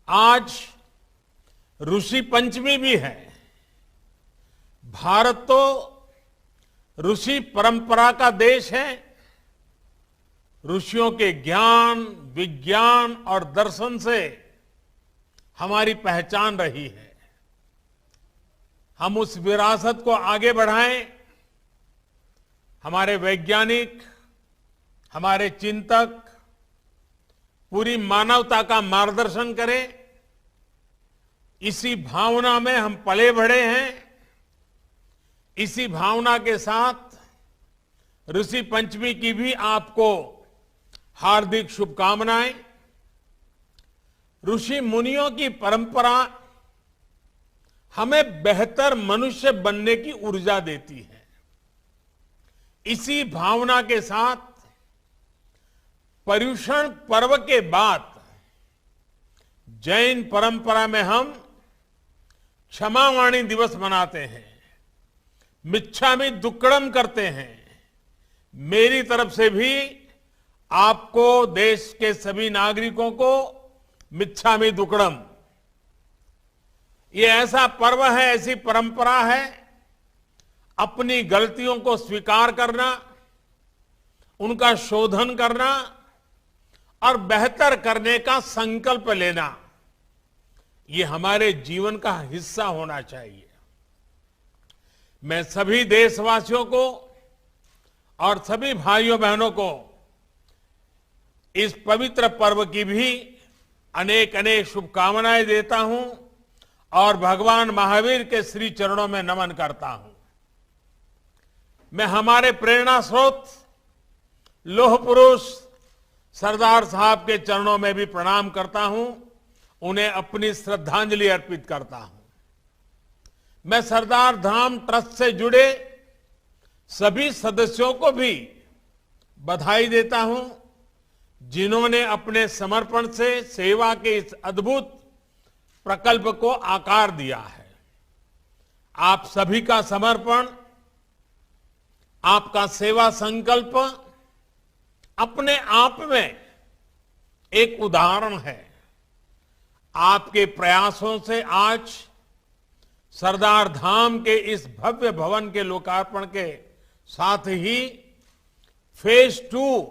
आज ऋषि पंचमी भी है। भारत तो ऋषि परंपरा का देश है। ऋषियों के ज्ञान, विज्ञान और दर्शन से हमारी पहचान रही है। हम उस विरासत को आगे बढ़ाएं। हमारे वैज्ञानिक, हमारे चिंतक पूरी मानवता का मार्गदर्शन करें। इसी भावना में हम पले बढ़े हैं। इसी भावना के साथ ऋषि पंचमी की भी आपको हार्दिक शुभकामनाएं। ऋषि मुनियों की परंपरा हमें बेहतर मनुष्य बनने की ऊर्जा देती है। इसी भावना के साथ पर्युषण पर्व के बाद जैन परंपरा में हम क्षमावाणी दिवस मनाते हैं, मिच्छामि दुक्कड़म करते हैं। मेरी तरफ से भी आपको, देश के सभी नागरिकों को मिच्छामि दुक्कड़म। ये ऐसा पर्व है, ऐसी परंपरा है, अपनी गलतियों को स्वीकार करना, उनका शोधन करना और बेहतर करने का संकल्प लेना। ये हमारे जीवन का हिस्सा होना चाहिए। मैं सभी देशवासियों को और सभी भाइयों बहनों को इस पवित्र पर्व की भी अनेक अनेक शुभकामनाएं देता हूं और भगवान महावीर के श्री चरणों में नमन करता हूं। मैं हमारे प्रेरणा स्रोत लौह पुरुष सरदार साहब के चरणों में भी प्रणाम करता हूं, उन्हें अपनी श्रद्धांजलि अर्पित करता हूं। मैं सरदार धाम ट्रस्ट से जुड़े सभी सदस्यों को भी बधाई देता हूं, जिन्होंने अपने समर्पण से सेवा के इस अद्भुत प्रकल्प को आकार दिया है। आप सभी का समर्पण, आपका सेवा संकल्प अपने आप में एक उदाहरण है। आपके प्रयासों से आज सरदार धाम के इस भव्य भवन के लोकार्पण के साथ ही फेज 2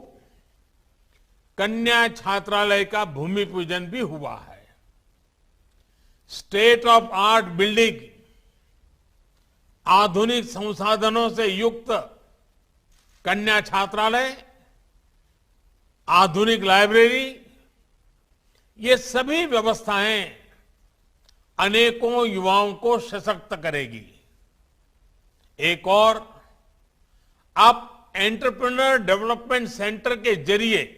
कन्या छात्रालय का भूमि पूजन भी हुआ है। स्टेट ऑफ आर्ट बिल्डिंग, आधुनिक संसाधनों से युक्त कन्या छात्रालय, आधुनिक लाइब्रेरी, ये सभी व्यवस्थाएं अनेकों युवाओं को सशक्त करेगी। एक और, आप एंटरप्रेन्योर डेवलपमेंट सेंटर के जरिए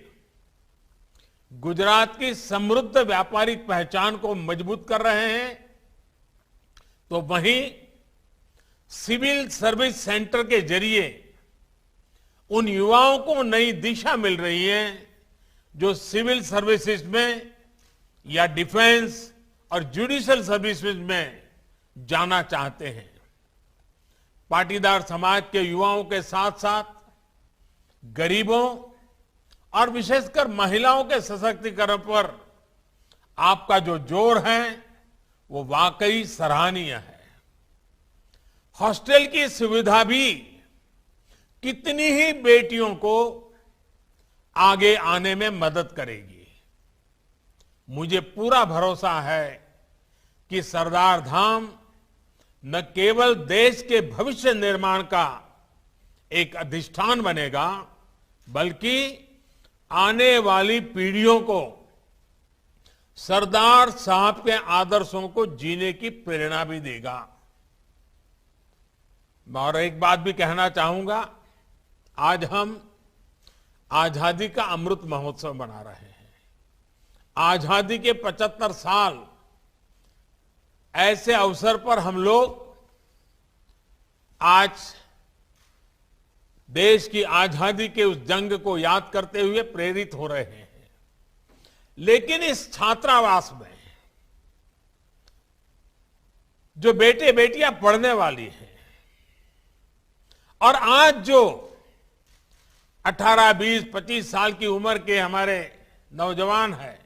गुजरात की समृद्ध व्यापारिक पहचान को मजबूत कर रहे हैं, तो वहीं सिविल सर्विस सेंटर के जरिए उन युवाओं को नई दिशा मिल रही है जो सिविल सर्विसेज में या डिफेंस और जुडिशियल सर्विसेज में जाना चाहते हैं। पाटीदार समाज के युवाओं के साथ साथ गरीबों और विशेषकर महिलाओं के सशक्तिकरण पर आपका जो जोर है वो वाकई सराहनीय है। हॉस्टल की सुविधा भी कितनी ही बेटियों को आगे आने में मदद करेगी। मुझे पूरा भरोसा है कि सरदार धाम न केवल देश के भविष्य निर्माण का एक अधिष्ठान बनेगा, बल्कि आने वाली पीढ़ियों को सरदार साहब के आदर्शों को जीने की प्रेरणा भी देगा। और एक बात भी कहना चाहूंगा, आज हम आजादी का अमृत महोत्सव मना रहे हैं। आजादी के 75 साल, ऐसे अवसर पर हम लोग आज देश की आजादी के उस जंग को याद करते हुए प्रेरित हो रहे हैं। लेकिन इस छात्रावास में जो बेटे बेटियां पढ़ने वाली हैं और आज जो 18, 20, 25 साल की उम्र के हमारे नौजवान है।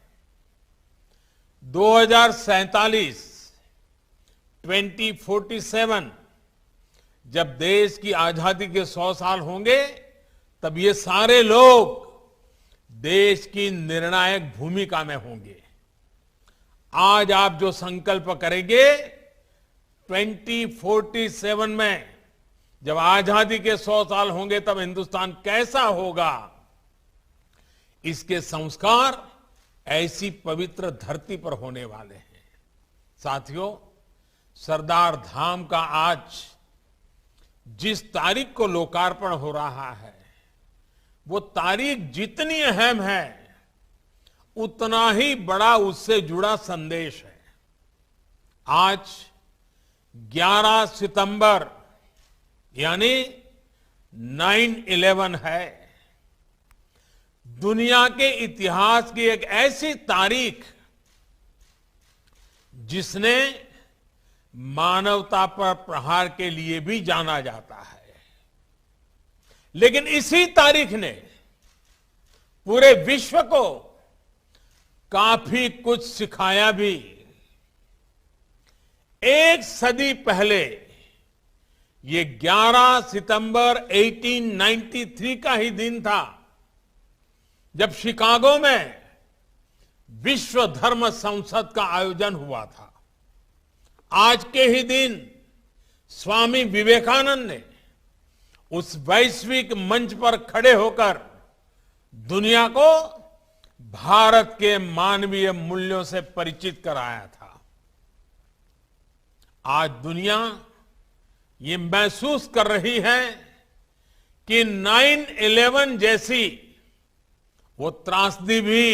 2047 2047 जब देश की आजादी के 100 साल होंगे, तब ये सारे लोग देश की निर्णायक भूमिका में होंगे। आज आप जो संकल्प करेंगे 2047 में जब आजादी के 100 साल होंगे, तब हिंदुस्तान कैसा होगा, इसके संस्कार ऐसी पवित्र धरती पर होने वाले हैं। साथियों, सरदार धाम का आज जिस तारीख को लोकार्पण हो रहा है, वो तारीख जितनी अहम है, उतना ही बड़ा उससे जुड़ा संदेश है। आज 11 सितंबर यानी 9/11 है। दुनिया के इतिहास की एक ऐसी तारीख जिसने मानवता पर प्रहार के लिए भी जाना जाता है। लेकिन इसी तारीख ने पूरे विश्व को काफी कुछ सिखाया भी। एक सदी पहले ये 11 सितंबर 1893 का ही दिन था जब शिकागो में विश्व धर्म संसद का आयोजन हुआ था। आज के ही दिन स्वामी विवेकानंद ने उस वैश्विक मंच पर खड़े होकर दुनिया को भारत के मानवीय मूल्यों से परिचित कराया था। आज दुनिया ये महसूस कर रही है कि 9/11 जैसी वो त्रासदी भी,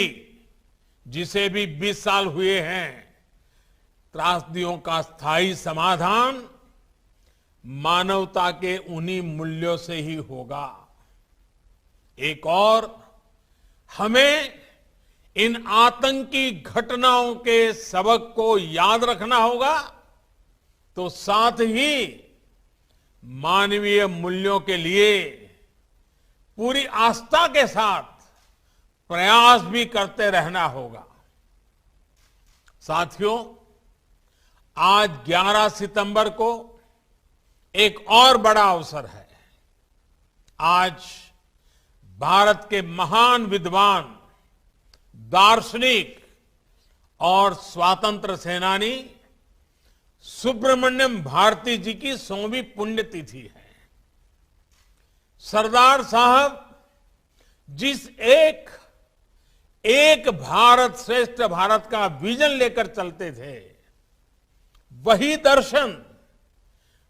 जिसे भी 20 साल हुए हैं, त्रासदियों का स्थायी समाधान मानवता के उन्हीं मूल्यों से ही होगा। एक और, हमें इन आतंकी घटनाओं के सबक को याद रखना होगा, तो साथ ही मानवीय मूल्यों के लिए पूरी आस्था के साथ प्रयास भी करते रहना होगा। साथियों, आज 11 सितंबर को एक और बड़ा अवसर है। आज भारत के महान विद्वान, दार्शनिक और स्वातंत्र सेनानी सुब्रमण्यम भारती जी की 100वीं पुण्यतिथि है। सरदार साहब जिस एक भारत श्रेष्ठ भारत का विजन लेकर चलते थे, वही दर्शन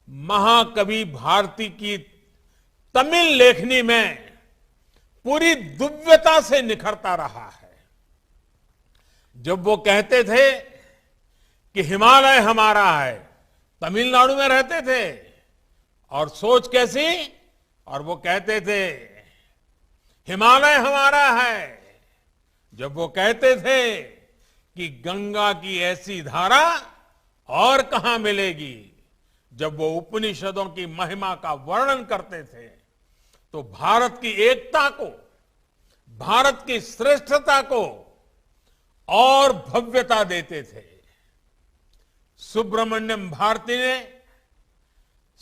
महाकवि भारती की तमिल लेखनी में पूरी दिव्यता से निखरता रहा है। जब वो कहते थे कि हिमालय हमारा है, तमिलनाडु में रहते थे, और सोच कैसी, और वो कहते थे हिमालय हमारा है, जब वो कहते थे कि गंगा की ऐसी धारा और कहां मिलेगी, जब वो उपनिषदों की महिमा का वर्णन करते थे, तो भारत की एकता को, भारत की श्रेष्ठता को और भव्यता देते थे। सुब्रमण्यम भारती ने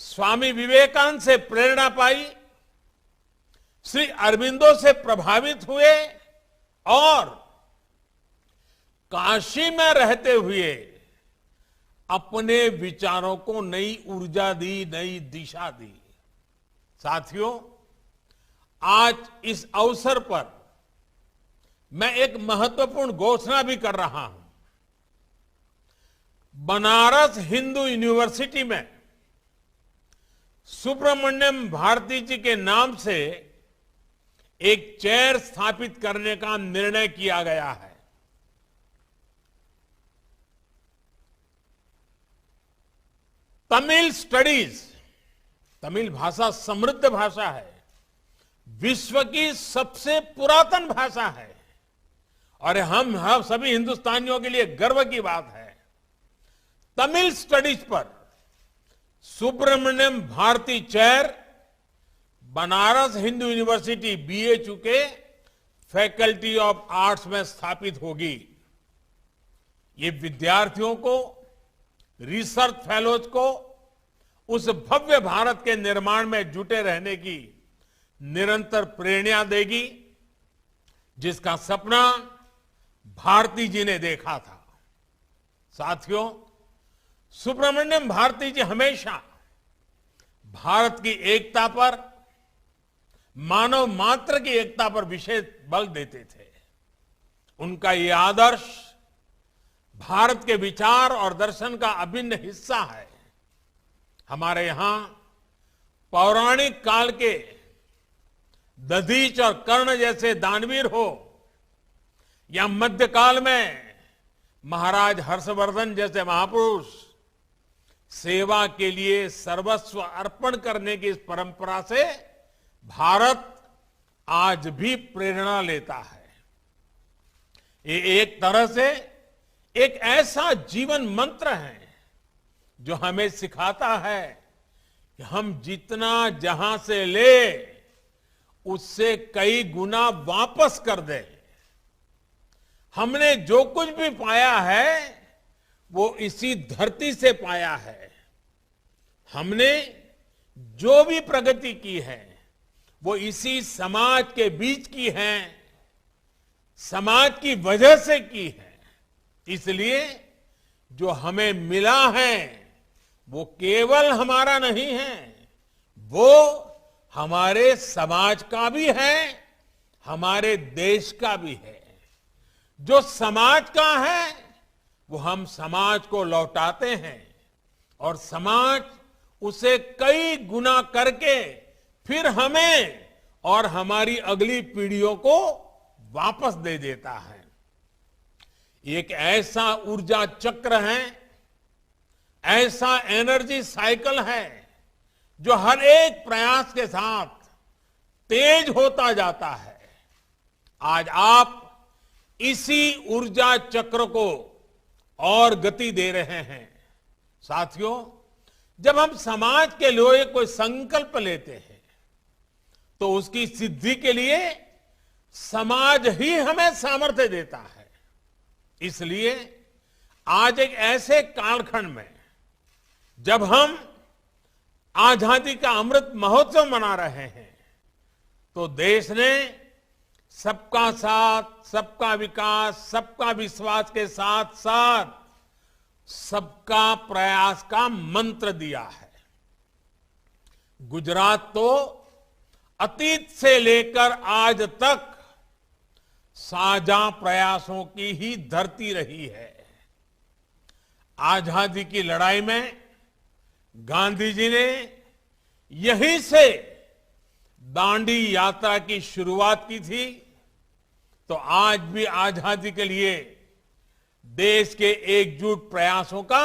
स्वामी विवेकानंद से प्रेरणा पाई, श्री अरविंदो से प्रभावित हुए और काशी में रहते हुए अपने विचारों को नई ऊर्जा दी, नई दिशा दी। साथियों, आज इस अवसर पर मैं एक महत्वपूर्ण घोषणा भी कर रहा हूं। बनारस हिंदू यूनिवर्सिटी में सुब्रमण्यम भारती जी के नाम से एक चेयर स्थापित करने का निर्णय किया गया है। तमिल स्टडीज, तमिल भाषा समृद्ध भाषा है, विश्व की सबसे पुरातन भाषा है, और हम सभी हिंदुस्तानियों के लिए गर्व की बात है। तमिल स्टडीज पर Subramania Bharati chair Banaras Hindu university BHU के फैकल्टी ऑफ आर्ट्स में स्थापित होगी। ये विद्यार्थियों को, रिसर्च फेलोज को उस भव्य भारत के निर्माण में जुटे रहने की निरंतर प्रेरणा देगी, जिसका सपना भारती जी ने देखा था। साथियों, सुब्रमण्यम भारती जी हमेशा भारत की एकता पर, मानव मात्र की एकता पर विशेष बल देते थे। उनका ये आदर्श भारत के विचार और दर्शन का अभिन्न हिस्सा है। हमारे यहां पौराणिक काल के दधीच और कर्ण जैसे दानवीर हो, या मध्यकाल में महाराज हर्षवर्धन जैसे महापुरुष सेवा के लिए सर्वस्व अर्पण करने की इस परंपरा से भारत आज भी प्रेरणा लेता है। ये एक तरह से एक ऐसा जीवन मंत्र है जो हमें सिखाता है कि हम जितना जहां से ले उससे कई गुना वापस कर दें। हमने जो कुछ भी पाया है वो इसी धरती से पाया है। हमने जो भी प्रगति की है वो इसी समाज के बीच की है, समाज की वजह से की है। इसलिए जो हमें मिला है वो केवल हमारा नहीं है, वो हमारे समाज का भी है, हमारे देश का भी है। जो समाज का है वो हम समाज को लौटाते हैं और समाज उसे कई गुना करके फिर हमें और हमारी अगली पीढ़ियों को वापस दे देता है। एक ऐसा ऊर्जा चक्र है, ऐसा एनर्जी साइकिल है जो हर एक प्रयास के साथ तेज होता जाता है। आज आप इसी ऊर्जा चक्र को और गति दे रहे हैं। साथियों, जब हम समाज के लिए कोई संकल्प लेते हैं तो उसकी सिद्धि के लिए समाज ही हमें सामर्थ्य देता है। इसलिए आज एक ऐसे कालखंड में जब हम आजादी का अमृत महोत्सव मना रहे हैं तो देश ने सबका साथ, सबका विकास, सबका विश्वास के साथ साथ सबका प्रयास का मंत्र दिया है। गुजरात तो अतीत से लेकर आज तक साझा प्रयासों की ही धरती रही है। आजादी की लड़ाई में गांधी जी ने यहीं से दांडी यात्रा की शुरुआत की थी, तो आज भी आजादी के लिए देश के एकजुट प्रयासों का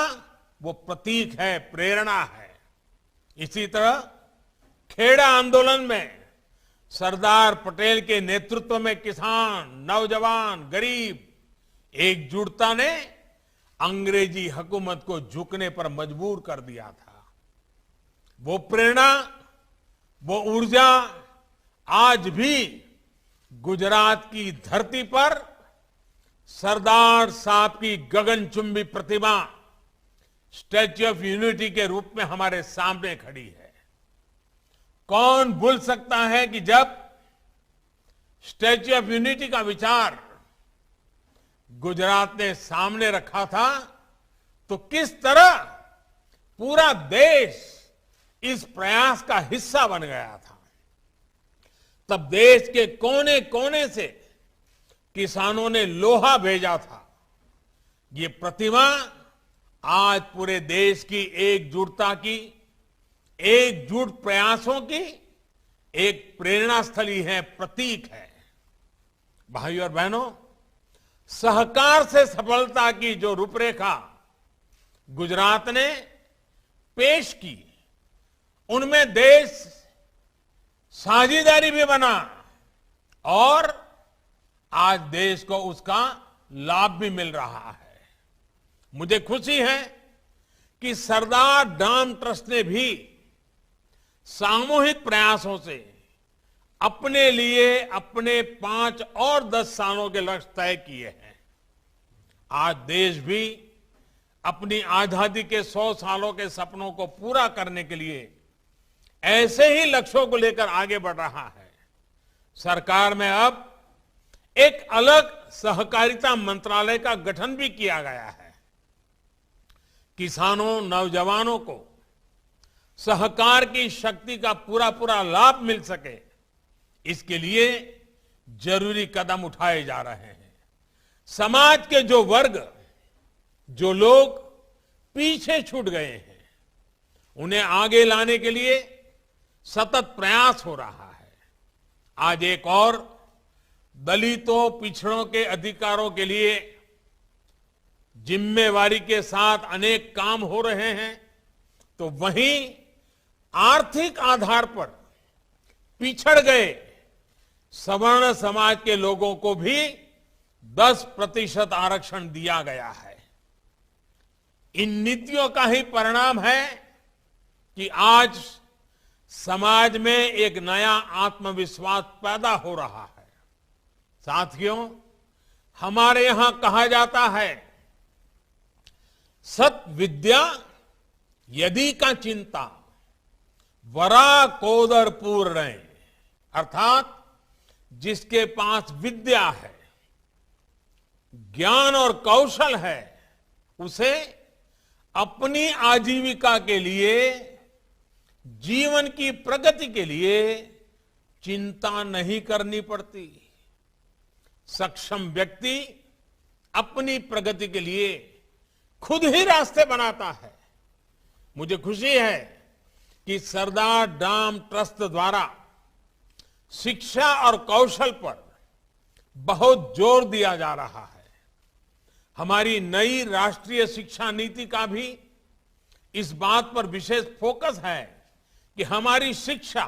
वो प्रतीक है, प्रेरणा है। इसी तरह खेड़ा आंदोलन में सरदार पटेल के नेतृत्व में किसान, नौजवान, गरीब एकजुटता ने अंग्रेजी हुकूमत को झुकने पर मजबूर कर दिया था। वो प्रेरणा, वो ऊर्जा आज भी गुजरात की धरती पर सरदार साहब की गगनचुंबी प्रतिमा स्टैच्यू ऑफ यूनिटी के रूप में हमारे सामने खड़ी है। कौन भूल सकता है कि जब स्टैच्यू ऑफ यूनिटी का विचार गुजरात ने सामने रखा था तो किस तरह पूरा देश इस प्रयास का हिस्सा बन गया था। तब देश के कोने कोने से किसानों ने लोहा भेजा था। ये प्रतिमा आज पूरे देश की एकजुटता की, एकजुट प्रयासों की एक प्रेरणा स्थली है, प्रतीक है। भाइयों और बहनों, सहकार से सफलता की जो रूपरेखा गुजरात ने पेश की, उनमें देश साझेदारी भी बना और आज देश को उसका लाभ भी मिल रहा है। मुझे खुशी है कि सरदार डाम ट्रस्ट ने भी सामूहिक प्रयासों से अपने लिए अपने 5 और 10 सालों के लक्ष्य तय किए हैं। आज देश भी अपनी आजादी के 100 सालों के सपनों को पूरा करने के लिए ऐसे ही लक्ष्यों को लेकर आगे बढ़ रहा है। सरकार में अब एक अलग सहकारिता मंत्रालय का गठन भी किया गया है। किसानों, नौजवानों को सहकार की शक्ति का पूरा लाभ मिल सके, इसके लिए जरूरी कदम उठाए जा रहे हैं। समाज के जो वर्ग, जो लोग पीछे छूट गए हैं, उन्हें आगे लाने के लिए सतत प्रयास हो रहा है। आज एक और दलितों, पिछड़ों के अधिकारों के लिए जिम्मेवारी के साथ अनेक काम हो रहे हैं, तो वहीं आर्थिक आधार पर पिछड़ गए सवर्ण समाज के लोगों को भी 10% आरक्षण दिया गया है। इन नीतियों का ही परिणाम है कि आज समाज में एक नया आत्मविश्वास पैदा हो रहा है। साथियों, हमारे यहां कहा जाता है, सत विद्या यदि का चिंता वरा कोदर पूर्ण, अर्थात जिसके पास विद्या है, ज्ञान और कौशल है, उसे अपनी आजीविका के लिए, जीवन की प्रगति के लिए चिंता नहीं करनी पड़ती। सक्षम व्यक्ति अपनी प्रगति के लिए खुद ही रास्ते बनाता है। मुझे खुशी है कि सरदार डाम ट्रस्ट द्वारा शिक्षा और कौशल पर बहुत जोर दिया जा रहा है। हमारी नई राष्ट्रीय शिक्षा नीति का भी इस बात पर विशेष फोकस है कि हमारी शिक्षा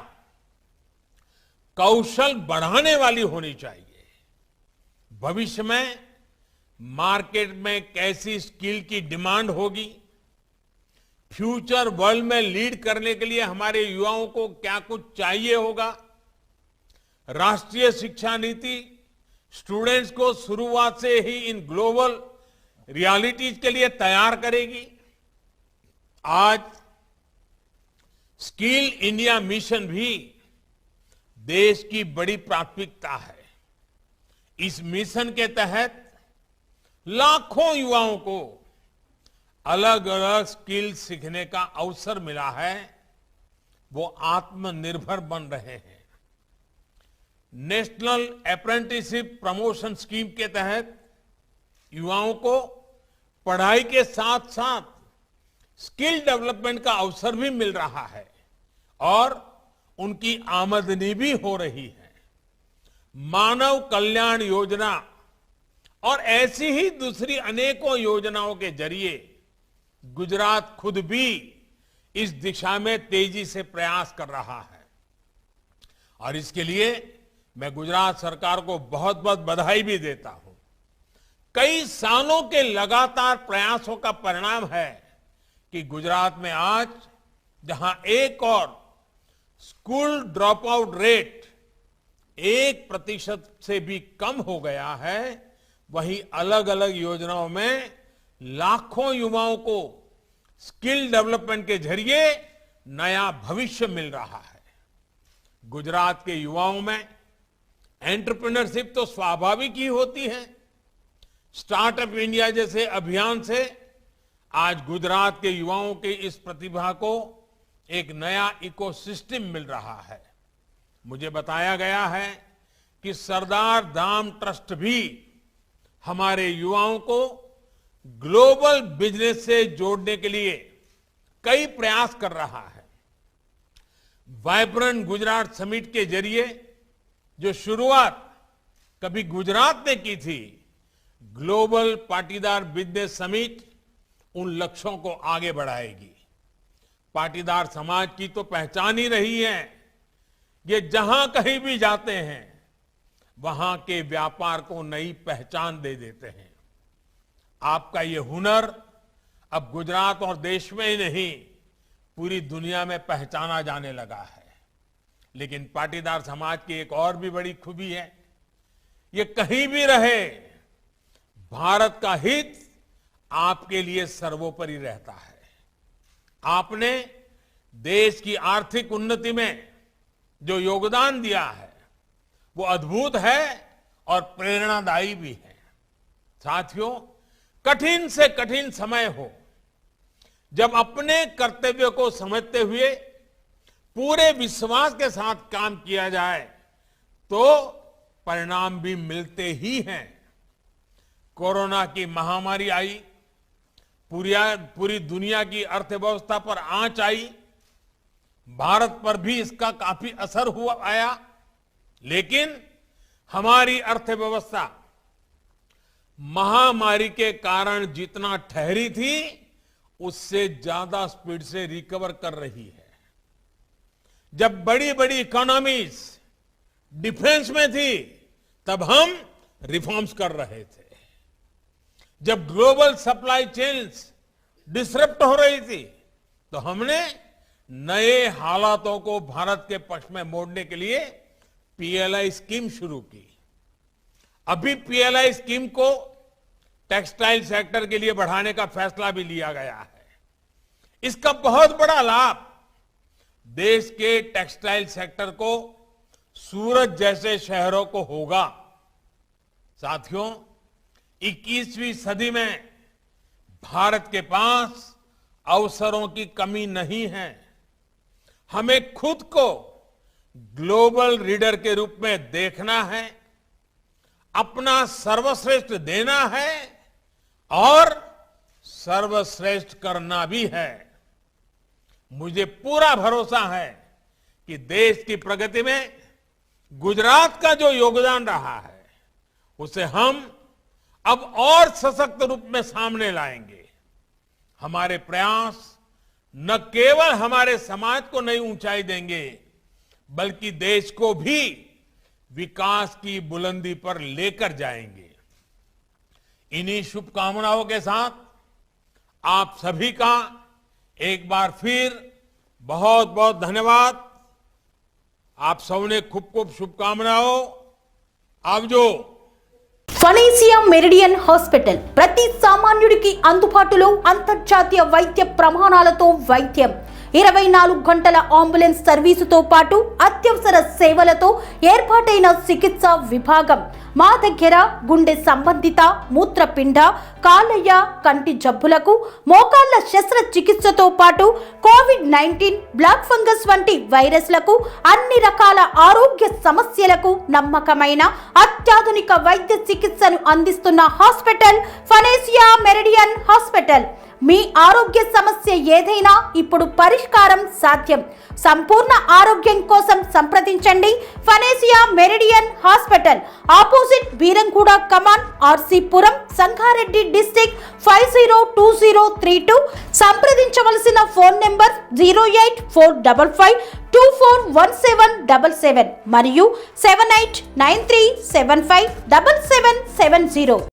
कौशल बढ़ाने वाली होनी चाहिए। भविष्य में मार्केट में कैसी स्किल की डिमांड होगी, फ्यूचर वर्ल्ड में लीड करने के लिए हमारे युवाओं को क्या कुछ चाहिए होगा, राष्ट्रीय शिक्षा नीति स्टूडेंट्स को शुरुआत से ही इन ग्लोबल रियलिटीज के लिए तैयार करेगी। आज स्किल इंडिया मिशन भी देश की बड़ी प्राथमिकता है। इस मिशन के तहत लाखों युवाओं को अलग अलग स्किल सीखने का अवसर मिला है। वो आत्मनिर्भर बन रहे हैं। नेशनल अप्रेंटिसशिप प्रमोशन स्कीम के तहत युवाओं को पढ़ाई के साथ साथ स्किल डेवलपमेंट का अवसर भी मिल रहा है और उनकी आमदनी भी हो रही है। मानव कल्याण योजना और ऐसी ही दूसरी अनेकों योजनाओं के जरिए गुजरात खुद भी इस दिशा में तेजी से प्रयास कर रहा है और इसके लिए मैं गुजरात सरकार को बहुत बहुत बधाई भी देता हूं। कई सालों के लगातार प्रयासों का परिणाम है कि गुजरात में आज जहां एक और स्कूल ड्रॉप आउट रेट 1% से भी कम हो गया है, वहीं अलग अलग योजनाओं में लाखों युवाओं को स्किल डेवलपमेंट के जरिए नया भविष्य मिल रहा है। गुजरात के युवाओं में एंटरप्रेन्योरशिप तो स्वाभाविक ही होती है। स्टार्टअप इंडिया जैसे अभियान से आज गुजरात के युवाओं की इस प्रतिभा को एक नया इकोसिस्टम मिल रहा है। मुझे बताया गया है कि सरदार धाम ट्रस्ट भी हमारे युवाओं को ग्लोबल बिजनेस से जोड़ने के लिए कई प्रयास कर रहा है। वाइब्रेंट गुजरात समिट के जरिए जो शुरुआत कभी गुजरात ने की थी, ग्लोबल पाटीदार बिजनेस समिट उन लक्ष्यों को आगे बढ़ाएगी। पाटीदार समाज की तो पहचान ही रही है, ये जहां कहीं भी जाते हैं वहां के व्यापार को नई पहचान दे देते हैं। आपका ये हुनर अब गुजरात और देश में ही नहीं, पूरी दुनिया में पहचाना जाने लगा है। लेकिन पाटीदार समाज की एक और भी बड़ी खूबी है, ये कहीं भी रहे भारत का हित आपके लिए सर्वोपरि रहता है। आपने देश की आर्थिक उन्नति में जो योगदान दिया है वो अद्भुत है और प्रेरणादायी भी है। साथियों, कठिन से कठिन समय हो, जब अपने कर्तव्य को समझते हुए पूरे विश्वास के साथ काम किया जाए तो परिणाम भी मिलते ही हैं। कोरोना की महामारी आई, पूरी दुनिया की अर्थव्यवस्था पर आंच आई, भारत पर भी इसका काफी असर आया, लेकिन हमारी अर्थव्यवस्था महामारी के कारण जितना ठहरी थी उससे ज्यादा स्पीड से रिकवर कर रही है। जब बड़ी बड़ी इकोनॉमीज डिफेंस में थी तब हम रिफॉर्म्स कर रहे थे। जब ग्लोबल सप्लाई चेन्स डिसरप्ट हो रही थी तो हमने नए हालातों को भारत के पक्ष में मोड़ने के लिए पीएलआई स्कीम शुरू की। अभी पीएलआई स्कीम को टेक्सटाइल सेक्टर के लिए बढ़ाने का फैसला भी लिया गया है। इसका बहुत बड़ा लाभ देश के टेक्सटाइल सेक्टर को सूरत जैसे शहरों को होगा। साथियों, 21वीं सदी में भारत के पास अवसरों की कमी नहीं है। हमें खुद को ग्लोबल लीडर के रूप में देखना है, अपना सर्वश्रेष्ठ देना है और सर्वश्रेष्ठ करना भी है। मुझे पूरा भरोसा है कि देश की प्रगति में गुजरात का जो योगदान रहा है उसे हम अब और सशक्त रूप में सामने लाएंगे। हमारे प्रयास न केवल हमारे समाज को नई ऊंचाई देंगे बल्कि देश को भी विकास की बुलंदी पर लेकर जाएंगे। इन्हीं शुभकामनाओं के साथ आप सभी का एक बार फिर बहुत बहुत धन्यवाद। आप सबने खूब खूब शुभकामनाओं। आवजो। ఫనేసియా మెరిడియన్ హాస్పిటల్ ప్రతి సామాన్యుడికి అందుబాటులో అంతర్జాతీయ వైద్య ప్రమాణాలతో వైద్యం, 24 గంటల అంబులెన్స్ సర్వీసుతో పాటు అత్యవసర సేవలతో ఏర్పాటైన చికిత్సా విభాగం. మా దగ్గర గుండె సంబంధిత, మూత్రపిండ, కాలేయ, కంటి జబ్బులకు, మోకాళ్ల శస్త్రచికిత్సతో పాటు కోవిడ్-19, బ్లాక్ ఫంగస్ వంటి వైరస్లకు, అన్ని రకాల ఆరోగ్య సమస్యలకు నమ్మకమైన అత్యాధునిక వైద్య చికిత్సను అందిస్తున్న హాస్పిటల్ ఫనేసియా మెరిడియన్ హాస్పిటల్. మీ ఆరోగ్య సమస్య ఏదైనా ఇప్పుడు పరిష్కారం సాధ్యం. సంపూర్ణ ఆరోగ్యం కోసం సంప్రదించండి Panacea Meridian Hospital, opposite Beeramguda Kaman, RC Puram, Sangareddy district 502032. సంప్రదించవలసిన ఫోన్ నెంబర్ 08455241777 మరియు 7893757770.